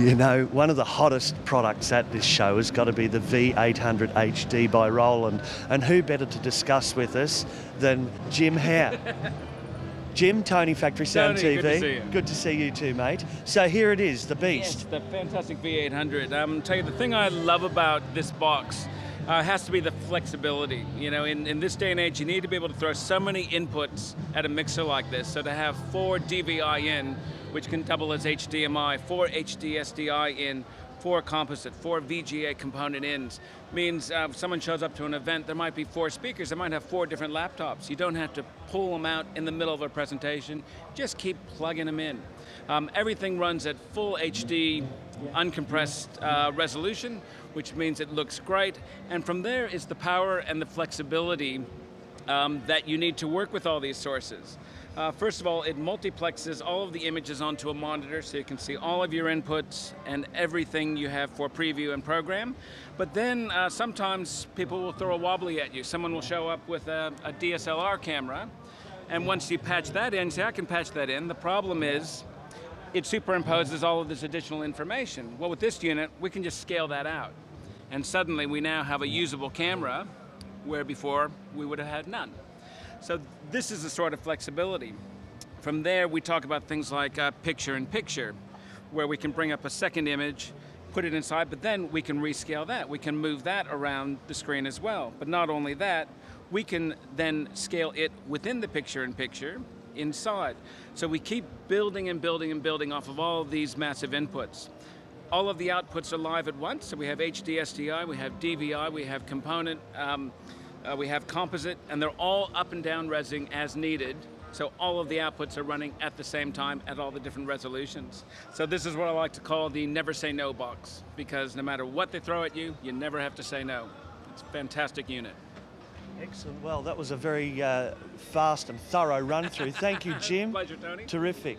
You know, one of the hottest products at this show has got to be the V800HD by Roland. And who better to discuss with us than Jim Hare? Jim, Tony Factory Sound Tony, TV. good to see you. Good to see you too, mate. So here it is, the beast. Yes, the fantastic V800. Tell you, the thing I love about this box has to be the flexibility. You know, in this day and age, you need to be able to throw so many inputs at a mixer like this. So to have 4 DVI in, which can double as HDMI, 4 HD SDI in, 4 composite, 4 VGA component ins, means if someone shows up to an event, there might be 4 speakers, they might have 4 different laptops. You don't have to pull them out in the middle of a presentation, just keep plugging them in. Everything runs at full HD, uncompressed resolution, which means it looks great, and from there is the power and the flexibility that you need to work with all these sources. First of all, it multiplexes all of the images onto a monitor so you can see all of your inputs and everything you have for preview and program. But then sometimes people will throw a wobbly at you. Someone will show up with a DSLR camera, and once you patch that in, say, I can patch that in. The problem is it superimposes all of this additional information. Well, with this unit, we can just scale that out. And suddenly we now have a usable camera where before we would have had none. So this is the sort of flexibility. From there, we talk about things like picture-in-picture, where we can bring up a second image, put it inside, but then we can rescale that. We can move that around the screen as well. But not only that, we can then scale it within the picture-in-picture inside. So we keep building and building and building off of all of these massive inputs. All of the outputs are live at once, so we have HD SDI, we have DVI, we have component, we have composite, and they're all up and down resing as needed. So all of the outputs are running at the same time at all the different resolutions. So this is what I like to call the never say no box, because no matter what they throw at you, you never have to say no. It's a fantastic unit. Excellent. Well, that was a very fast and thorough run through. Thank you, Jim. Pleasure, Tony. Terrific.